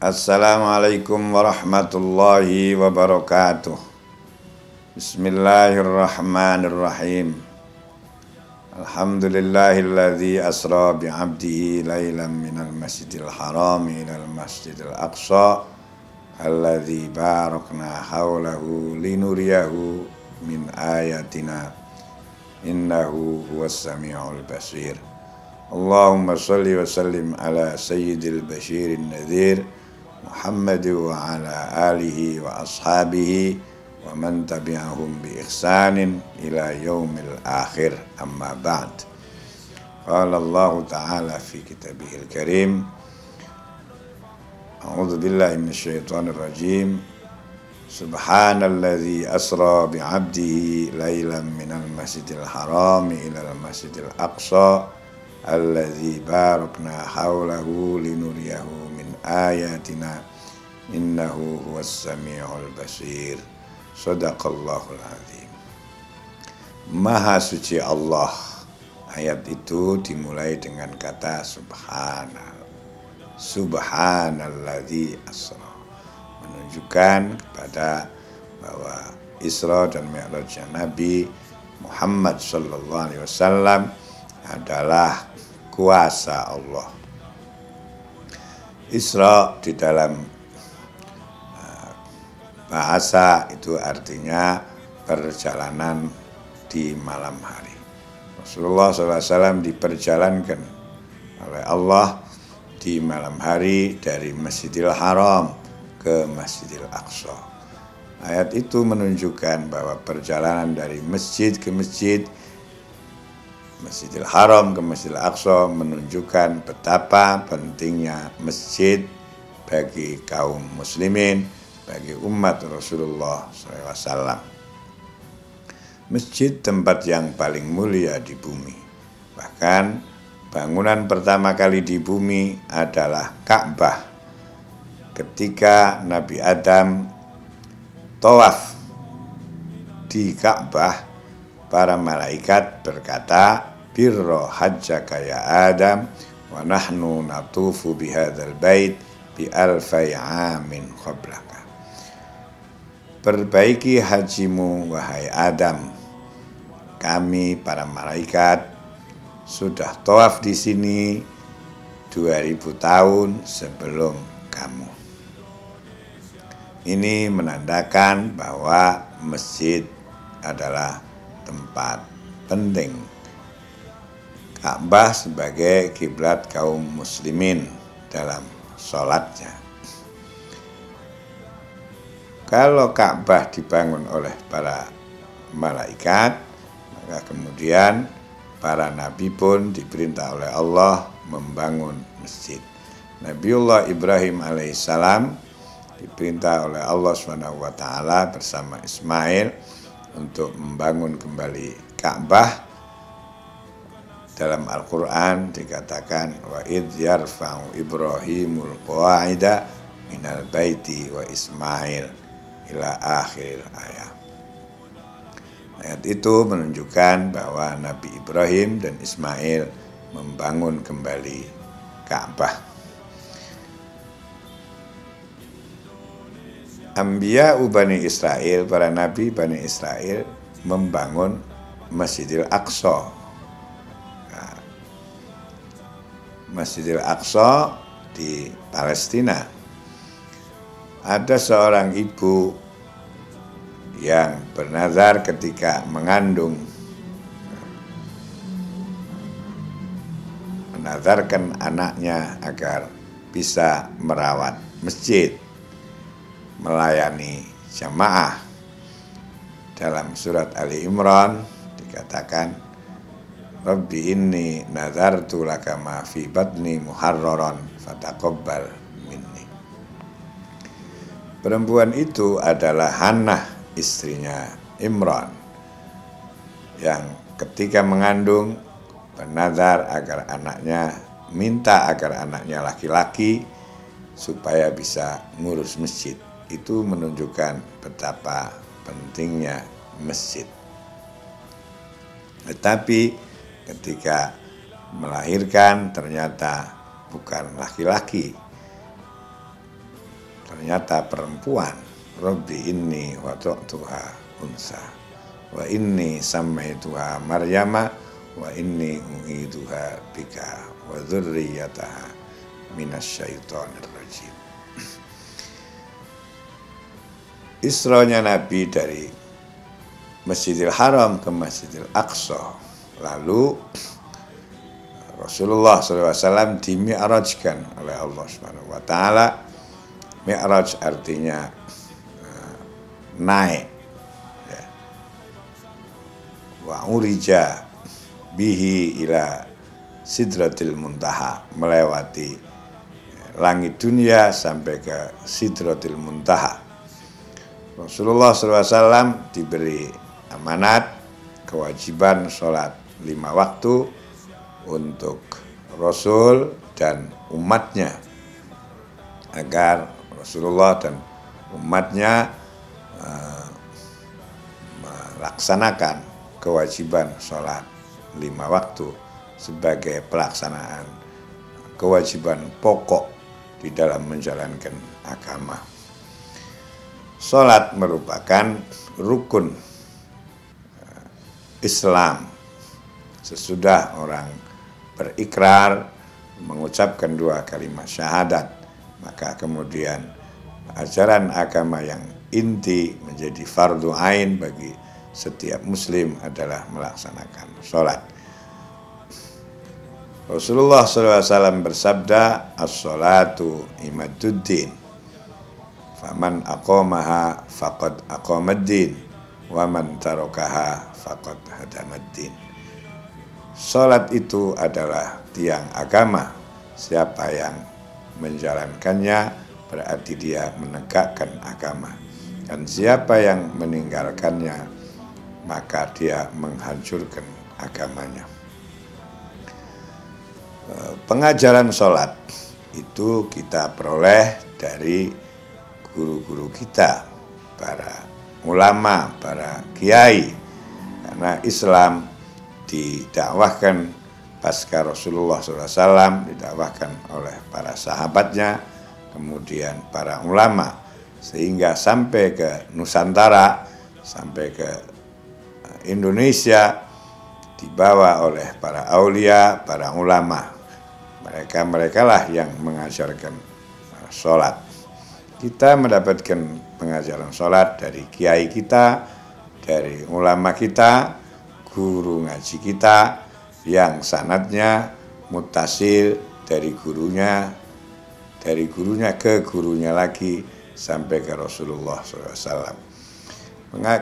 Assalamualaikum warahmatullahi wabarakatuh. Bismillahirrahmanirrahim. Alhamdulillahilladzi asra bi'abdihi lailan minal masjidil haram ilal masjidil aqsa alladzi barakna haulahu linuriyahu min ayatina innahu huwas samiul basir. Allahumma salli wa sallim ala sayyidil basyirin nadhir Muhammad wa ala alihi wa ashabihi wa man tabi'ahum bi ihsanin ila yaumil akhir, amma ba'd. Qala Allah ta'ala fi kitabihil karim, a'udzu billahi minasyaitonir rajim. Subhanalladzi asra bi'abdihi lailan minal masjidil harami ilal masjidil aqsa alladzi barakna haulahu linuriyahu min ayatina innahu huwas samiul basir. Shadaqallahul azim. Maha suci Allah. Ayat itu dimulai dengan kata subhanalladzi asra, menunjukkan kepada bahwa Isra dan Mi'rajnya Nabi Muhammad sallallahu alaihi wasallam adalah kuasa Allah. Isra di dalam bahasa itu artinya perjalanan di malam hari. Rasulullah SAW diperjalankan oleh Allah di malam hari dari Masjidil Haram ke Masjidil Aqsa. Ayat itu menunjukkan bahwa perjalanan dari masjid ke masjid, Masjidil Haram ke Masjidil Aqsa, menunjukkan betapa pentingnya masjid bagi kaum muslimin, bagi umat Rasulullah SAW. Masjid tempat yang paling mulia di bumi. Bahkan bangunan pertama kali di bumi adalah Ka'bah. Ketika Nabi Adam tawaf di Ka'bah, para malaikat berkata, birro hajjaka ya Adam wa nahnu natufu bihadzal bait bi alfai amin qablaka. Perbaiki hajimu wahai Adam. Kami para malaikat sudah tawaf di sini 2000 tahun sebelum kamu. Ini menandakan bahwa masjid adalah tempat penting. Ka'bah sebagai kiblat kaum muslimin dalam sholatnya. Kalau Ka'bah dibangun oleh para malaikat, maka kemudian para nabi pun diperintah oleh Allah membangun masjid. Nabiullah Ibrahim alaihissalam diperintah oleh Allah SWT bersama Ismail untuk membangun kembali Ka'bah. Dalam Al-Quran dikatakan wa idh yarfa'u Ibrahimul qawa'ida minal baiti wa Ismail ila akhir ayat. Ayat itu menunjukkan bahwa Nabi Ibrahim dan Ismail membangun kembali Ka'bah. Anbiya Bani Israel, para nabi Bani Israel membangun Masjidil Aqsa. Masjidil Aqsa di Palestina. Ada seorang ibu yang bernazar ketika menazarkan anaknya agar bisa merawat masjid, melayani jamaah. Dalam surat Ali Imran dikatakan, Rabbi inni nazartu laka ma fi batni muharraran fataqabbal minni. Perempuan itu adalah Hannah, istrinya Imran, yang ketika mengandung bernazar agar anaknya laki-laki supaya bisa ngurus masjid. Itu menunjukkan betapa pentingnya masjid. Tetapi ketika melahirkan ternyata bukan laki-laki, ternyata perempuan. Rabbi inni wada'tuha unsa wa inni sammaituha Maryama wa inni u'iduha bika wa dzurriyyataha minasyaitonir rajim. Isra'nya Nabi dari Masjidil Haram ke Masjidil Aqsa, lalu Rasulullah SAW dimi'rajkan oleh Allah Subhanahu wa taala. Mi'raj artinya naik, ya. Wa urija bihi ila sidratil muntaha, melewati langit dunia sampai ke sidratil muntaha. Rasulullah SAW diberi amanat kewajiban sholat 5 waktu untuk Rasul dan umatnya, agar Rasulullah dan umatnya melaksanakan kewajiban sholat 5 waktu sebagai pelaksanaan kewajiban pokok di dalam menjalankan agama. Sholat merupakan rukun Islam. Sesudah orang berikrar mengucapkan 2 kalimat syahadat, maka kemudian ajaran agama yang inti menjadi fardu ain bagi setiap muslim adalah melaksanakan sholat. Rasulullah SAW bersabda, as-sholatu imaduddin, faman aqamaha faqad aqamaddin, wa man tarakaha faqad hadamaddin. Sholat itu adalah tiang agama. Siapa yang menjalankannya berarti dia menegakkan agama, dan siapa yang meninggalkannya maka dia menghancurkan agamanya. Pengajaran sholat itu kita peroleh dari guru-guru kita, para ulama, para kiai, karena Islam didakwahkan pasca Rasulullah SAW, didakwahkan oleh para sahabatnya, kemudian para ulama, sehingga sampai ke Nusantara, sampai ke Indonesia, dibawa oleh para aulia, para ulama. Mereka lah yang mengajarkan sholat. Kita mendapatkan pengajaran sholat dari kiai kita, dari ulama kita, guru ngaji kita, yang sanadnya mutasil dari gurunya ke gurunya lagi sampai ke Rasulullah SAW.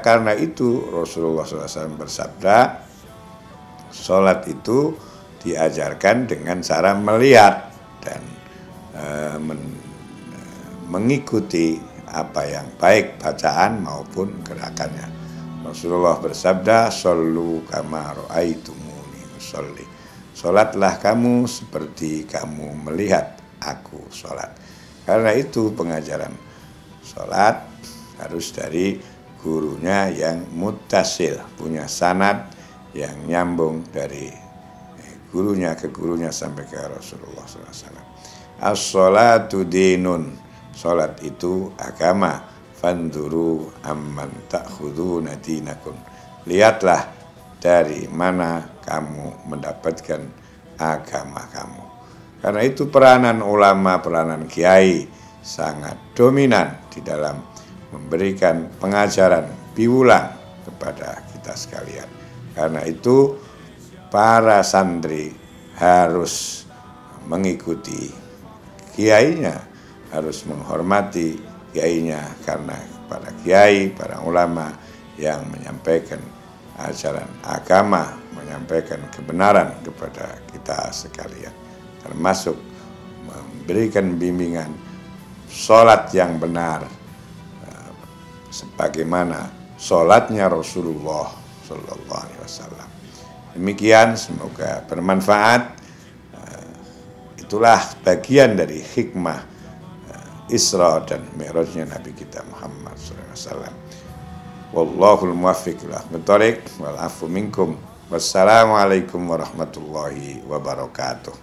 Karena itu Rasulullah SAW bersabda, sholat itu diajarkan dengan cara melihat dan mengikuti apa yang baik bacaan maupun gerakannya. Rasulullah bersabda, shollu kama ra'aitumuni usolli. Sholatlah kamu seperti kamu melihat aku sholat. Karena itu pengajaran sholat harus dari gurunya yang muttasil, punya sanad yang nyambung dari gurunya ke gurunya sampai ke Rasulullah SAW. As-sholatu dinun, sholat itu agama. Fanduru amman ta'khuduna dinakum, lihatlah dari mana kamu mendapatkan agama kamu. Karena itu peranan ulama, peranan kiai sangat dominan di dalam memberikan pengajaran biulang kepada kita sekalian. Karena itu para santri harus mengikuti kiainya, harus menghormati kiainya, karena para kiai, para ulama yang menyampaikan ajaran agama, menyampaikan kebenaran kepada kita sekalian, termasuk memberikan bimbingan sholat yang benar sebagaimana sholatnya Rasulullah Sallallahu Alaihi Wasallam. Demikian, semoga bermanfaat. Itulah bagian dari hikmah Isra dan Mi'rajnya Nabi kita Muhammad SAW. Wallahul muwaffiq ila aqwamit thoriq wal afu minkum. Wassalamualaikum warahmatullahi wabarakatuh.